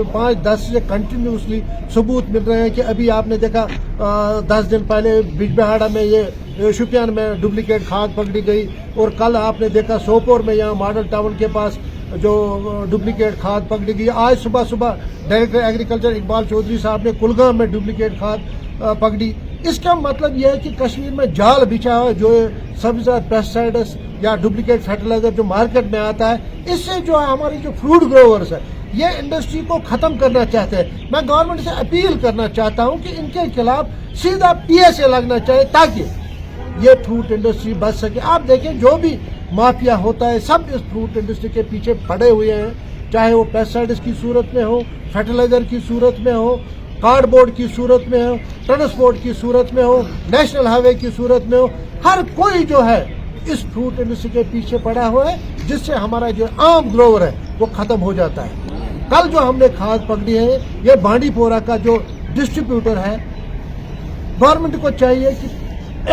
5-10 से कंटिन्यूसली सबूत मिल रहे हैं कि अभी आपने देखा 10 दिन पहले बिजबेहाड़ा में ये शुपियान में डुप्लीकेट खाद पकड़ी गई, और कल आपने देखा सोपोर में यहाँ मॉडल टाउन के पास जो डुप्लीकेट खाद पकड़ी गई। आज सुबह सुबह डायरेक्टर एग्रीकल्चर इकबाल चौधरी साहब ने कुलगाम में डुप्लीकेट खाद पकड़ी। इसका मतलब यह है कि कश्मीर में जाल बिछा हुआ जो सब्ज़ा पेस्टिसाइड्स या डुप्लीकेट फर्टिलाइजर जो मार्केट में आता है, इससे जो है हमारी जो फ्रूट ग्रोवर्स है ये इंडस्ट्री को खत्म करना चाहते हैं। मैं गवर्नमेंट से अपील करना चाहता हूं कि इनके खिलाफ सीधा PSA लगना चाहिए ताकि ये फ्रूट इंडस्ट्री बच सके। आप देखें जो भी माफिया होता है सब इस फ्रूट इंडस्ट्री के पीछे पड़े हुए हैं, चाहे वो पेस्टिसाइड्स की सूरत में हो, फर्टिलाइजर की सूरत में हो, कार्डबोर्ड की सूरत में हो, ट्रांसपोर्ट की सूरत में हो, नेशनल हाईवे की सूरत में हो। हर कोई जो है इस फ्रूट इंडस्ट्री के पीछे पड़ा हुआ है, जिससे हमारा जो आम ग्रोवर है वो खत्म हो जाता है। कल जो हमने खाद पकड़ी है ये बांडीपोरा का जो डिस्ट्रीब्यूटर है, गवर्नमेंट को चाहिए कि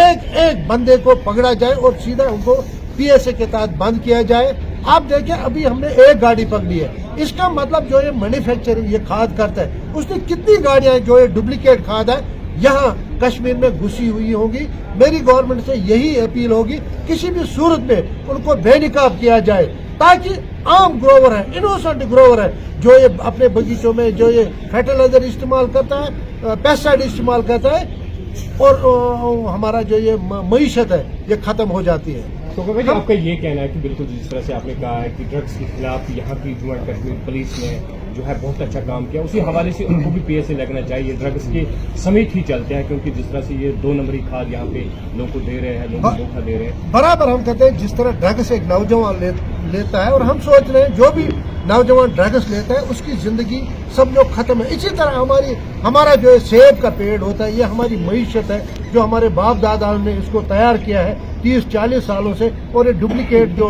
एक एक बंदे को पकड़ा जाए और सीधा उनको PSA के तहत बंद किया जाए। आप देखें अभी हमने एक गाड़ी पकड़ी है, इसका मतलब जो ये मैन्युफैक्चरिंग ये खाद करता है उसने कितनी गाड़ियां जो ये डुप्लीकेट खाद है यहाँ कश्मीर में घुसी हुई होंगी। मेरी गवर्नमेंट से यही अपील होगी किसी भी सूरत में उनको बेनकाब किया जाए ताकि आम ग्रोवर है, इनोसेंट ग्रोवर है, जो ये अपने बगीचों में जो ये फर्टिलाइजर इस्तेमाल करता है, पेस्टिसाइड इस्तेमाल करता है, और हमारा जो ये मईशत है ये खत्म हो जाती है। तो भाई आपका ये कहना है कि बिल्कुल जिस तरह से आपने कहा है कि ड्रग्स के खिलाफ यहाँ की जम्मू एंड कश्मीर पुलिस ने जो है बहुत अच्छा काम किया, उसी हवाले से उनको भी PSA लगना चाहिए। ड्रग्स के समेत ही चलते हैं, क्योंकि जिस तरह से ये 2 नंबरी खाद यहाँ पे लोगों को दे रहे हैं, लोगों को धोखा दे रहे हैं। बराबर हम कहते हैं जिस तरह ड्रग्स एक नौजवान लेता है, और हम सोच रहे हैं जो भी नौजवान ड्रग्स लेता है उसकी जिंदगी सब लोग खत्म है। इसी तरह हमारा जो सेब का पेड़ होता है ये हमारी मईशत है, जो हमारे बाप दादा ने इसको तैयार किया है 30-40 सालों से, और ये डुप्लीकेट जो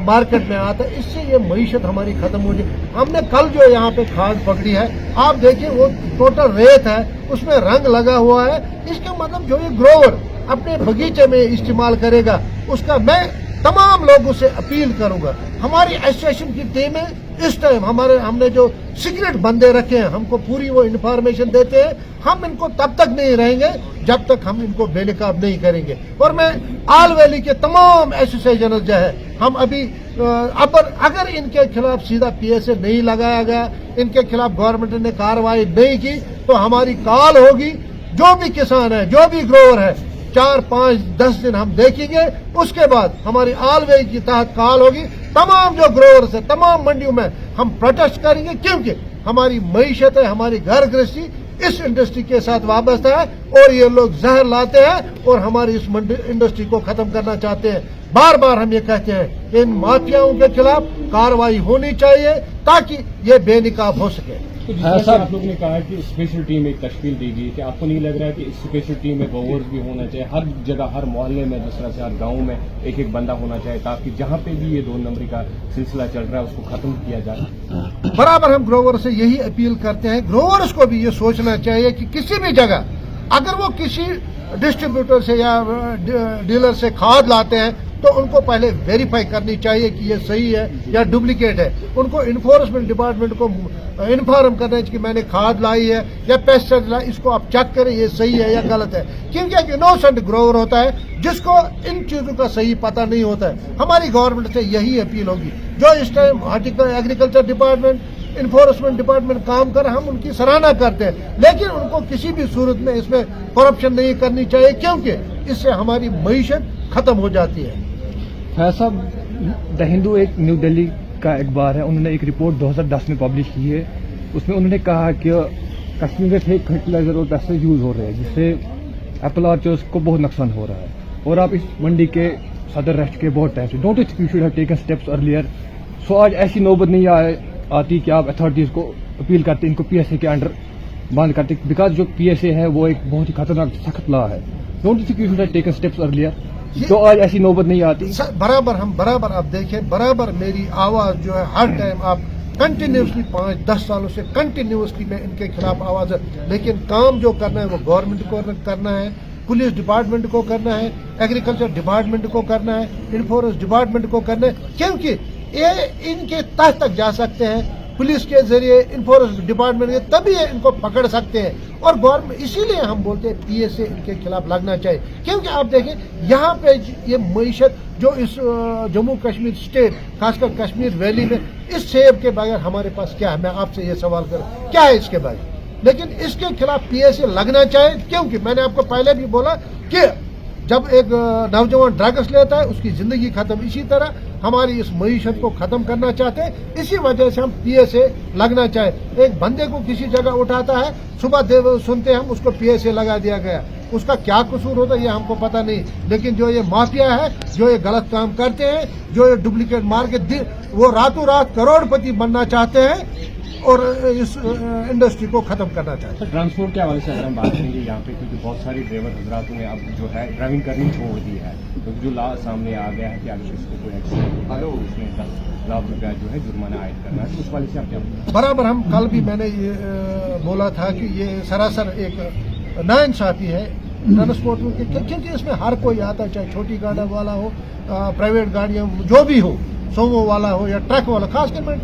मार्केट में आता है इससे ये मईशत हमारी खत्म हो जाए। हमने कल जो यहाँ पे खाद पकड़ी है, आप देखिए वो टोटल रेत है, उसमें रंग लगा हुआ है। इसका मतलब जो ये ग्रोवर अपने बगीचे में इस्तेमाल करेगा उसका मैं तमाम लोगों से अपील करूंगा। हमारी एसोसिएशन की टीमें इस टाइम हमने जो सीक्रेट बंदे रखे हैं, हमको पूरी वो इन्फॉर्मेशन देते हैं। हम इनको तब तक नहीं रहेंगे जब तक हम इनको बेनकाब नहीं करेंगे। और मैं आल वैली के तमाम एसोसिएशन जो है हम अभी अगर इनके खिलाफ सीधा PSA नहीं लगाया गया, इनके खिलाफ गवर्नमेंट ने कार्रवाई नहीं की, तो हमारी कॉल होगी। जो भी किसान है, जो भी ग्रोवर है, 4-5-10 दिन हम देखेंगे, उसके बाद हमारी आलवे की तहत कॉल होगी। तमाम जो ग्रोवर्स है तमाम मंडियों में हम प्रोटेस्ट करेंगे, क्योंकि हमारी मईशत है, हमारी घर गृहस्थी इस इंडस्ट्री के साथ वाबस्ता है, और ये लोग जहर लाते हैं और हमारी इस इंडस्ट्री को खत्म करना चाहते हैं। बार बार हम ये कहते हैं इन माफियाओं के खिलाफ कार्रवाई होनी चाहिए ताकि ये बेनकाब हो सके। तो जिस तरह से आप लोगों ने कहा है कि स्पेशल टीम एक तश्कील दी गई, कि आपको नहीं लग रहा है कि इस स्पेशल टीम में ग्रोवर्स भी होना चाहिए हर जगह, हर मोहल्ले में, जिस तरह से हर गांव में एक एक बंदा होना चाहिए, ताकि जहां पे भी ये 2 नंबरी का सिलसिला चल रहा है उसको खत्म किया जाए। बराबर हम ग्रोवर से यही अपील करते हैं। ग्रोवर्स को भी ये सोचना चाहिए कि किसी भी जगह अगर वो किसी डिस्ट्रीब्यूटर से या डीलर से खाद लाते हैं तो उनको पहले वेरीफाई करनी चाहिए कि ये सही है या डुप्लीकेट है। उनको इन्फोर्समेंट डिपार्टमेंट को इन्फॉर्म करना है कि मैंने खाद लाई है या पेस्टिसाइड लाई, इसको आप चेक करें ये सही है या गलत है। क्योंकि एक इनोसेंट ग्रोवर होता है जिसको इन चीजों का सही पता नहीं होता है। हमारी गवर्नमेंट से यही अपील होगी, जो इस time agriculture department, enforcement department काम कर, हम उनकी सराहना करते हैं, लेकिन उनको किसी भी सूरत में इसमें करप्शन नहीं करनी चाहिए, क्योंकि इससे हमारी मईशत खत्म हो जाती है। साहब, द हिंदू एक न्यू दिल्ली का अखबार है, उन्होंने एक रिपोर्ट 2010 में पब्लिश की है। उसमें उन्होंने कहा कि कश्मीर में फेक फर्टिलाइजर और पेस्टिसाइड यूज हो रहे हैं, जिससे एप्पल ऑर्चर्ड्स को बहुत नुकसान हो रहा है, और आप इस मंडी के सदर रह चुके बहुत टाइम से। Don't you think you should have taken steps earlier? So आज ऐसी नौबत नहीं आती कि आप अथॉरिटीज को अपील करते, इनको PSA के अंडर बंद करते, बिकॉज जो PSA है वो एक बहुत ही खतरनाक सख्त लॉ है। Don't you think you should have taken steps earlier? तो आज ऐसी नौबत नहीं आती। बराबर आप देखें, बराबर मेरी आवाज जो है हर टाइम आप कंटिन्यूसली 5-10 सालों से कंटिन्यूसली में इनके खिलाफ आवाज है, लेकिन काम जो करना है वो गवर्नमेंट को करना है, पुलिस डिपार्टमेंट को करना है, एग्रीकल्चर डिपार्टमेंट को करना है, इन्फोर्स डिपार्टमेंट को करना है, क्योंकि ये इनके तह तक जा सकते हैं। पुलिस के जरिए इन्फोर्समेंट डिपार्टमेंट के, तभी ये इनको पकड़ सकते हैं। और गवर्नमेंट, इसीलिए हम बोलते हैं PSA इनके खिलाफ लगना चाहिए, क्योंकि आप देखें यहाँ पे ये मईशत जो इस जम्मू कश्मीर स्टेट, खासकर कश्मीर वैली में, इस सेब के बगैर हमारे पास क्या है? मैं आपसे ये सवाल करूं, क्या है इसके बगैर? लेकिन इसके खिलाफ PSA लगना चाहिए, क्योंकि मैंने आपको पहले भी बोला कि जब एक नौजवान ड्रग्स लेता है उसकी जिंदगी खत्म। इसी तरह हमारी इस मईशत को खत्म करना चाहते हैं, इसी वजह से हम PSA लगना चाहे। एक बंदे को किसी जगह उठाता है, सुबह सुनते हम उसको PSA लगा दिया गया, उसका क्या कसूर होता है ये हमको पता नहीं, लेकिन जो ये माफिया है, जो ये गलत काम करते हैं, जो ये डुप्लीकेट मार के वो रातों रात करोड़पति बनना चाहते हैं और इस इंडस्ट्री को खत्म करना चाहते हैं। ट्रांसपोर्ट के हवाले से अगर हम बात करेंगे यहाँ पे, क्योंकि बहुत सारी ड्राइवर हजरातों ने अब जो है ड्राइविंग करनी छोड़ दी है, तो जो सामने आ गया है कि अगर किसी को कोई एक्सीडेंट होता है उसमें 10 लाख रुपया जो है जुर्माना आयद करना है, तो उस वाले से आप क्या बराबर हम कल भी मैंने ये बोला था कि ये सरासर एक नाइंसाफी है ट्रांसपोर्ट में, क्योंकि इसमें हर कोई आता है, चाहे छोटी गाड़ी वाला हो, प्राइवेट गाड़ियाँ जो भी हो, सोमो वाला हो या ट्रक वाला। खासकर मैं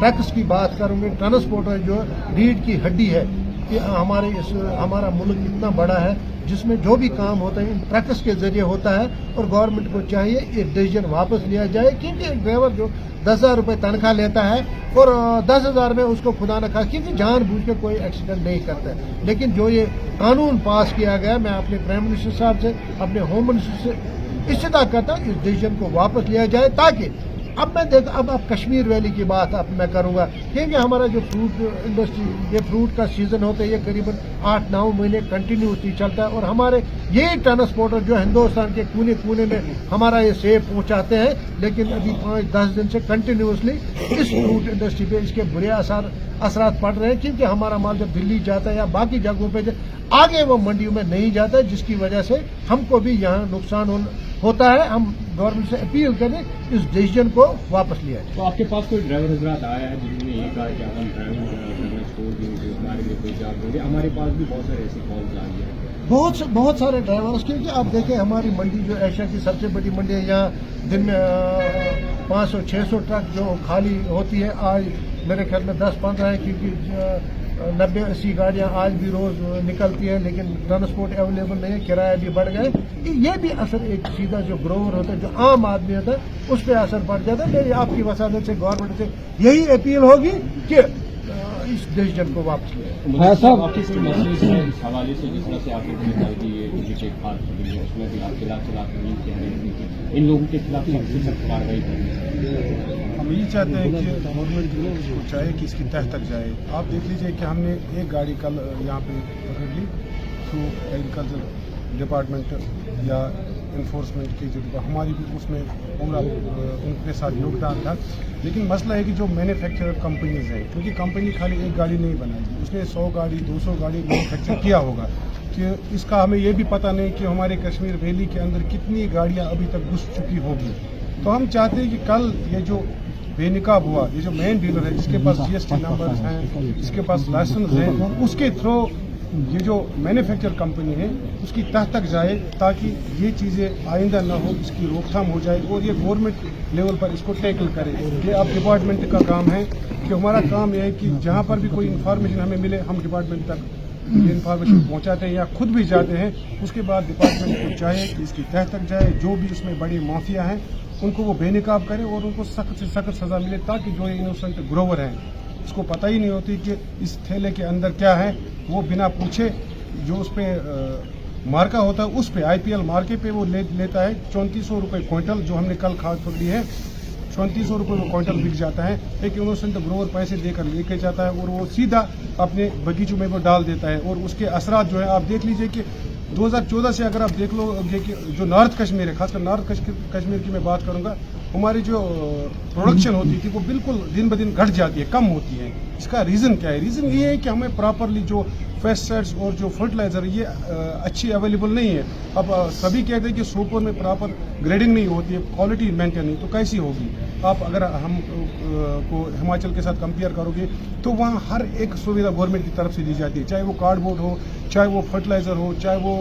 ट्रक्स की बात करूंगी। ट्रांसपोर्टर जो रीढ़ की हड्डी है कि हमारा मुल्क इतना बड़ा है जिसमें जो भी काम होता है इन ट्रक्स के जरिए होता है, और गवर्नमेंट को चाहिए ये डिसीजन वापस लिया जाए, क्योंकि एक ड्राइवर जो 10,000 रुपये तनख्वाह लेता है और 10,000 में उसको खुदा न खा, क्योंकि जानबूझ के कोई एक्सीडेंट नहीं करता है। लेकिन जो ये कानून पास किया गया, मैं अपने प्राइम मिनिस्टर साहब से, अपने होम मिनिस्टर से इस्तेदा करता हूँ इस डिसीजन को वापस लिया जाए, ताकि अब अब कश्मीर वैली की बात अब मैं करूंगा, क्योंकि हमारा जो फ्रूट इंडस्ट्री, ये फ्रूट का सीजन होता है, ये करीबन 8-9 महीने कंटिन्यूसली चलता है, और हमारे यही ट्रांसपोर्टर जो हिंदुस्तान के कोने कोने में हमारा ये सेब पहुंचाते हैं, लेकिन अभी 5-10 दिन से कंटिन्यूसली इस फ्रूट इंडस्ट्री पे इसके बुरे असरात पड़ रहे हैं, क्योंकि हमारा माल जब दिल्ली जाता है या बाकी जगहों पे आगे वो मंडियों में नहीं जाता है, जिसकी वजह से हमको भी यहाँ नुकसान होता है। हम गवर्नमेंट से अपील करें इस डिसीजन को वापस लिया जाए। तो आपके पास कोई ड्राइवर हजरात आया है जिन्होंने ये कहा कि हम ड्राइविंग करना छोड़ देंगे, हमारे लिए कोई जॉब होगी? हमारे पास भी बहुत सारे ऐसे कॉल्स आ गए हैं, बहुत सारे ड्राइवर्स, क्योंकि आप देखें हमारी मंडी जो एशिया की सबसे बड़ी मंडी है, यहाँ दिन में 500-600 ट्रक जो खाली होती है, आज मेरे ख्याल में 10-15 है, क्योंकि 90-80 गाड़ियाँ आज भी रोज निकलती है, लेकिन ट्रांसपोर्ट अवेलेबल नहीं है, किराया भी बढ़ गए। ये भी असर एक सीधा जो ग्रोवर होता है, जो आम आदमी होता है, उस पर असर पड़ जाता है। मेरी आपकी वसादत से गवर्नमेंट से यही अपील होगी कि इस डिसीजन को वापस लें। हाँ साहब, आपके कोई मैसेज है इस हवाले से, जिस तरह से आपने बताई कि ये डुप्लीकेट खाद पकड़ी है, उसमें भी आपके खिलाफ कह रहे हैं कि इन लोगों के खिलाफ सख्त से सख्त कार्रवाई करनी। हम यही चाहते हैं कि गवर्नमेंट को चाहे कि इसकी तह तक जाए। आप देख लीजिए कि हमने एक गाड़ी कल यहाँ पे पकड़ ली थ्रू एग्रीकल्चर डिपार्टमेंट या इन्फोर्समेंट की, जो हमारी भी उसमें पूरा उनके साथ योगदान था। लेकिन मसला है कि जो मैन्युफैक्चरर कंपनीज हैं, क्योंकि कंपनी खाली एक गाड़ी नहीं बनाई, उसने 100 गाड़ी 200 गाड़ी मैन्युफैक्चर किया होगा, कि इसका हमें ये भी पता नहीं कि हमारे कश्मीर वैली के अंदर कितनी गाड़ियाँ अभी तक घुस चुकी होगी। तो हम चाहते हैं कि कल ये जो बेनिकाब हुआ, ये जो मेन डीलर है, जिसके पास GST नंबर्स हैं, जिसके पास लाइसेंस हैं, उसके थ्रू ये जो मैन्युफैक्चर कंपनी है उसकी तह तक जाए, ताकि ये चीज़ें आइंदा ना हो, इसकी रोकथाम हो जाए, और ये गवर्नमेंट लेवल पर इसको टैकल करे। ये अब डिपार्टमेंट का काम है, कि हमारा काम यह है कि जहाँ पर भी कोई इन्फॉर्मेशन हमें मिले, हम डिपार्टमेंट तक ये इन्फॉर्मेशन पहुँचाते हैं या खुद भी जाते हैं। उसके बाद डिपार्टमेंट को चाहिए कि इसकी तह तक जाए, जो भी उसमें बड़ी माफिया हैं उनको वो बेनकाब करे और उनको सख्त से सख्त सजा मिले, ताकि जो इनोसेंट ग्रोवर हैं, इसको पता ही नहीं होती कि इस थैले के अंदर क्या है, वो बिना पूछे जो उस पर मार्का होता है, उस पे IPL मार्के पे वो लेता है 3400 रुपये क्विंटल। जो हमने कल खाद पकड़ी है 3400 रुपये वो क्विंटल बिक जाता है। एक इनोसेंट ग्रोवर पैसे देकर लेके जाता है और वो सीधा अपने बगीचों में वो डाल देता है, और उसके असरात जो है आप देख लीजिए कि 2014 से अगर आप देख लो कि जो नॉर्थ कश्मीर है, खासकर नॉर्थ कश्मीर की मैं बात करूंगा, हमारी जो प्रोडक्शन होती थी वो बिल्कुल दिन ब दिन घट जाती है, कम होती है। इसका रीज़न क्या है? रीज़न ये है कि हमें प्रॉपरली जो पेस्टिसाइड्स और जो फर्टिलाइज़र ये अच्छी अवेलेबल नहीं है। अब सभी कहते हैं कि सोपोर में प्रॉपर ग्रेडिंग नहीं होती है, क्वालिटी मेंटेन नहीं, तो कैसी होगी? आप अगर हम को हिमाचल के साथ कंपेयर करोगे तो वहाँ हर एक सुविधा गवर्नमेंट की तरफ से दी जाती है, चाहे वो कार्डबोर्ड हो चाहे वो फर्टिलाइजर हो, चाहे वो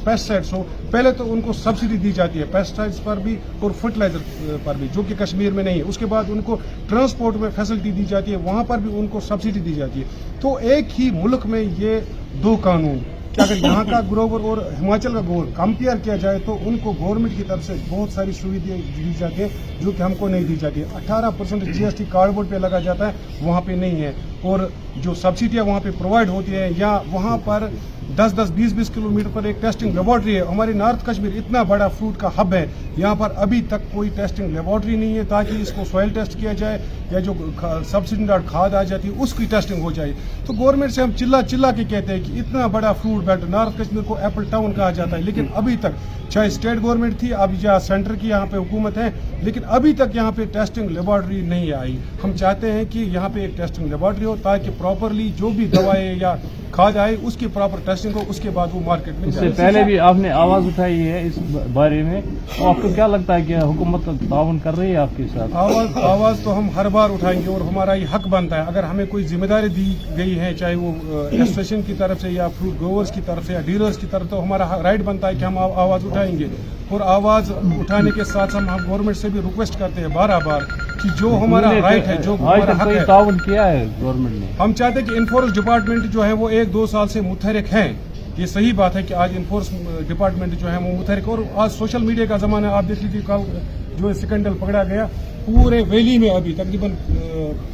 पेस्टिसाइड्स हो, पहले तो उनको सब्सिडी दी जाती है पेस्टिसाइड्स पर भी और फर्टिलाइजर पर भी, जो कि कश्मीर में नहीं है। उसके बाद उनको ट्रांसपोर्ट में फैसिलिटी दी जाती है, वहां पर भी उनको सब्सिडी दी जाती है। तो एक ही मुल्क में ये दो कानून, कि अगर यहाँ का ग्रोवर और हिमाचल का ग्रोवर कंपेयर किया जाए तो उनको गवर्नमेंट की तरफ से बहुत सारी सुविधाएं दी जाती है जो कि हमको नहीं दी जाती है। 18% GST कार्डबोर्ड पे लगा जाता है, वहाँ पे नहीं है। और जो सब्सिडियाँ वहाँ पे प्रोवाइड होती है, या वहाँ पर 10-10, 20-20 किलोमीटर पर एक टेस्टिंग लेबॉर्ट्री है। हमारे नॉर्थ कश्मीर इतना बड़ा फ्रूट का हब है, यहाँ पर अभी तक कोई टेस्टिंग लेबॉर्ट्री नहीं है ताकि इसको सॉइल टेस्ट किया जाए या जो सब्सिडी खाद आ जाती है उसकी टेस्टिंग हो जाए। तो गवर्नमेंट से हम चिल्ला चिल्ला के कहते हैं कि इतना बड़ा फ्रूट बेल्ट, नॉर्थ कश्मीर को एप्पल टाउन कहा जाता है, लेकिन अभी तक चाहे स्टेट गवर्नमेंट थी, अब या सेंटर की यहाँ पे हुकूमत है, लेकिन अभी तक यहाँ पे टेस्टिंग लेबॉर्ट्री नहीं आई। हम चाहते हैं कि यहाँ पे एक टेस्टिंग लेबॉर्ट्री हो ताकि प्रॉपरली जो भी दवाएं या खाद आए उसकी प्रॉपर टेस्टिंग हो, उसके बाद वो मार्केट में इससे पहले भी आपने आवाज उठाई है इस बारे में, तो आपको क्या लगता है कि हुकूमत ताउन कर रही है आपके साथ? आवाज तो हम हर बार उठाएंगे और हमारा ये हक बनता है। अगर हमें कोई जिम्मेदारी दी गई है, चाहे वो एसोसिएशन की तरफ से या फ्रूट ग्रोवर्स की तरफ से या डीलर्स की तरफ, तो हमारा राइट बनता है कि हम आवाज उठाएंगे। और आवाज उठाने के साथ हम गवर्नमेंट से भी रिक्वेस्ट करते हैं बार कि जो हमारा राइट है, जो हमारा हक है, ताउन किया है गवर्नमेंट ने। हम चाहते हैं कि इन्फोर्स डिपार्टमेंट जो है वो 1-2 साल से मुतहरिक है। ये सही बात है कि आज इन्फोर्स डिपार्टमेंट जो है वो मुतहरिक, और आज सोशल मीडिया का जमाना, आप देख लीजिए कल जो स्कैंडल पकड़ा गया पूरे वैली में, अभी तकरीबन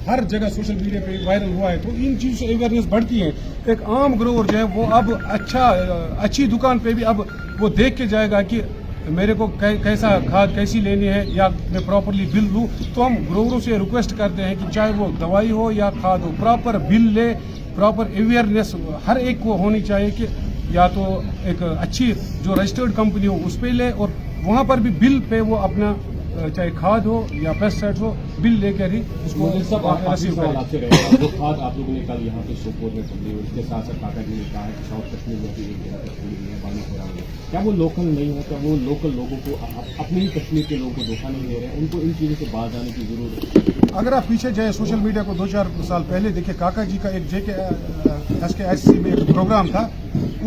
हर जगह सोशल मीडिया पे वायरल हुआ है। तो इन चीज़ों से अवेयरनेस बढ़ती है। एक आम ग्रोवर जो है वो अब अच्छी दुकान पे भी अब वो देख के जाएगा कि मेरे को कैसा खाद कैसी लेनी है या मैं प्रॉपरली बिल लूँ। तो हम ग्रोवरों से रिक्वेस्ट करते हैं कि चाहे वो दवाई हो या खाद हो, प्रॉपर बिल ले, प्रॉपर अवेयरनेस हर एक को होनी चाहिए कि या तो एक अच्छी जो रजिस्टर्ड कंपनी हो उस पर ले, और वहाँ पर भी बिल पे वो अपना चाहे खाद हो या पेस्टिसाइड हो बिल लेकर ही उसको आपसे रहेगा। जो खाद आप लोगों ने कल यहाँ पे सोपोर में पकड़ी, उसके साथ साथ काका जी ने कहा कि साउथ कश्मीर में भी एक जगह पर थोड़ी मेहरबानी हो रहा है, क्या वो लोकल नहीं है? क्या वो लोकल लोगों को, अपने ही कश्मीर के लोगों को धोखा नहीं दे रहे हैं? उनको इन चीज़ों से बाहर जाने की जरूरत है। अगर आप पीछे जाए सोशल मीडिया को 2-4 साल पहले देखिए, काका जी का एक JKSC में एक प्रोग्राम था,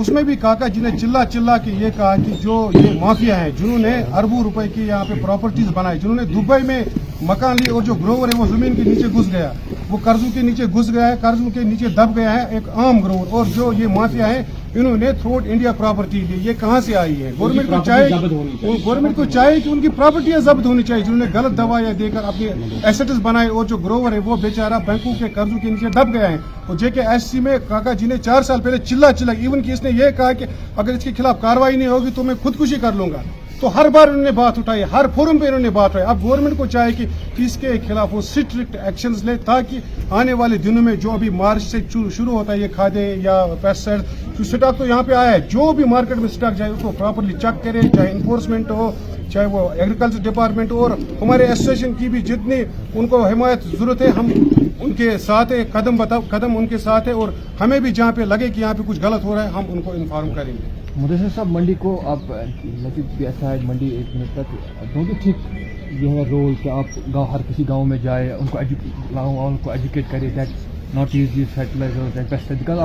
उसमें भी काका जी ने चिल्ला चिल्ला के ये कहा कि जो ये माफिया है जिन्होंने अरबों रुपए की यहाँ पे प्रॉपर्टीज बनाई, जिन्होंने दुबई में मकान लिए, और जो ग्रोवर है वो जमीन के नीचे घुस गया, वो कर्जों के नीचे घुस गया है, कर्जों के नीचे दब गया है एक आम ग्रोवर। और जो ये माफिया है इन्होंने थ्रू आउट इंडिया प्रॉपर्टी ली, ये कहाँ से आई है? गवर्नमेंट को चाहिए कि उनकी प्रॉपर्टियां जब्त होनी चाहिए, जिन्होंने गलत दवाइयां देकर अपने एसेट्स बनाए, और जो ग्रोवर है वो बेचारा बैंकों के कर्जों के नीचे दब गया है। और JKSC में काका जी ने 4 साल पहले चिल्ला इवन कि इसने ये कहा कि अगर इसके खिलाफ कार्रवाई नहीं होगी तो मैं खुदकुशी कर लूंगा। तो हर बार उन्होंने बात उठाई, हर फोरम पे उन्होंने बात उठाई। अब गवर्नमेंट को चाहिए कि इसके खिलाफ वो स्ट्रिक्ट एक्शंस ले, ताकि आने वाले दिनों में जो अभी मार्च से शुरू होता है ये खादे या पेस्टिसाइड, जो स्टॉक तो यहाँ पे आया है, जो भी मार्केट में स्टॉक जाए उसको प्रॉपरली चेक करे, चाहे इन्फोर्समेंट हो, चाहे वो एग्रीकल्चर डिपार्टमेंट, और हमारे एसोसिएशन की भी जितनी उनको हिमायत जरूरत है, हम उनके साथ है, कदम उनके साथ है। और हमें भी जहाँ पे लगे कि यहाँ पे कुछ गलत हो रहा है, हम उनको इन्फॉर्म करेंगे। मुदस्सिर साहब, मंडी को आप नतीज भी ऐसा है, मंडी 1 मिनट तक दोनों ठीक ये है रोल कि आप हर किसी गांव में जाए, उनको एजुकेट करें that not use this fertilizer and pesticide. Because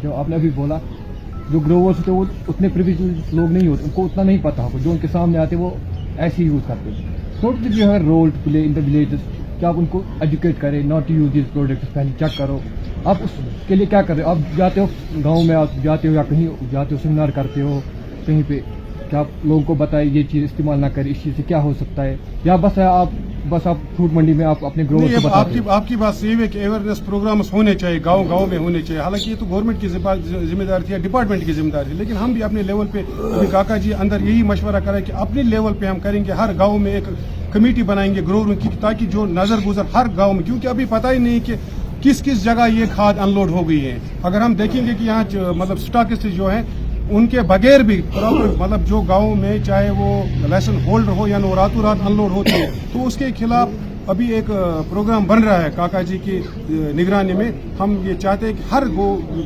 जो आपने अभी बोला, जो ग्रोवर्स होते हैं वो उतने प्रिविलेज लोग नहीं होते, उनको उतना नहीं पता होगा, जो उनके सामने आते वो ऐसे ही यूज़ करते हैं। टोटली जो है role to play in the villages, कि आप उनको एजुकेट करें नॉट यूज दिस प्रोडक्ट्स, पहले चेक करो। आप उसके लिए क्या कर रहे हो? आप जाते हो गांव में, आप जाते हो या कहीं जाते हो सेमिनार करते हो कहीं पे, क्या आप लोगों को बताएं ये चीज़ इस्तेमाल ना करें, इस चीज़ से क्या हो सकता है? या बस आप फ्रूट मंडी में आप अपने ग्रोवर्स को बताते हैं? आपकी बात सही है कि अवेयरनेस प्रोग्राम्स होने चाहिए, गांव में होने चाहिए। हालांकि ये तो गवर्नमेंट की जिम्मेदारी थी या डिपार्टमेंट की जिम्मेदारी थी, लेकिन हम भी अपने लेवल पे, अभी काका जी अंदर यही मशवरा करें कि अपने लेवल पे हम करेंगे, हर गाँव में एक कमेटी बनाएंगे ग्रोवर की, ताकि जो नजर गुजर हर गाँव में, क्योंकि अभी पता ही नहीं कि किस जगह ये खाद अनलोड हो गई है। अगर हम देखेंगे कि यहाँ मतलब स्टॉकिस्ट जो है उनके बगैर भी प्रॉपर, मतलब जो गाँव में चाहे वो लाइसेंस होल्डर हो या रातों रात अनलोड होती है, तो उसके खिलाफ अभी एक प्रोग्राम बन रहा है काका जी की निगरानी में। हम ये चाहते हैं कि हर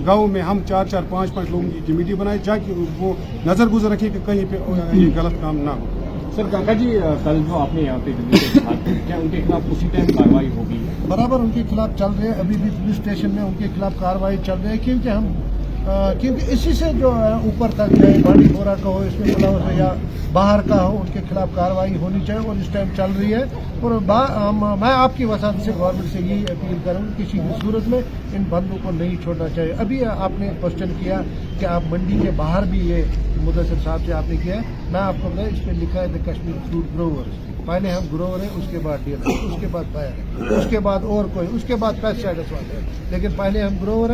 गांव में हम 4-4, 5-5 लोगों की कमेटी बनाए, ताकि वो नजर गुजर रखे कि कहीं पे ये गलत काम ना हो। सर, काका जी कल जो आपने यहाँ पे क्या उनके खिलाफ उसी टाइम कार्रवाई होगी? बराबर उनके खिलाफ चल रहे हैं, अभी भी पुलिस स्टेशन में उनके खिलाफ कार्रवाई चल रही है, क्योंकि हम क्योंकि इसी से जो है ऊपर तक चाहे बांडी पोरा का हो, इसमें फ्लावर हो या बाहर का हो, उनके खिलाफ कार्रवाई होनी चाहिए और इस टाइम चल रही है। और मैं आपकी वसात से गवर्नमेंट से यही अपील करूँगा किसी भी सूरत में इन बंदों को नहीं छोड़ना चाहिए। अभी आपने क्वेश्चन किया कि आप मंडी के बाहर भी ये मुदस्सिर साहब से आपने किया है, मैं आपको बताया इस पर लिखा है द कश्मीर फ्रूट ग्रोवर्स। पहले हम ग्रोवर हैं, उसके बाद डीलर, उसके बाद बायर है, उसके बाद और कोई, उसके बाद पेस्टिसाइड्स वाले हैं, लेकिन पहले हम ग्रोवर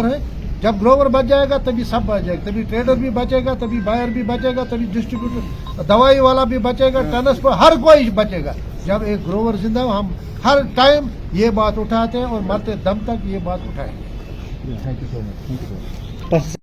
हैं। जब ग्रोवर बच जाएगा तभी सब बच जाएगा, तभी ट्रेडर भी बचेगा, तभी बायर भी बचेगा, तभी डिस्ट्रीब्यूटर दवाई वाला भी बचेगा, टनस पर हर कोई बचेगा। जब एक ग्रोवर जिंदा हो, हम हर टाइम ये बात उठाते हैं और मरते दम तक ये बात उठाएंगे। Thank you so much.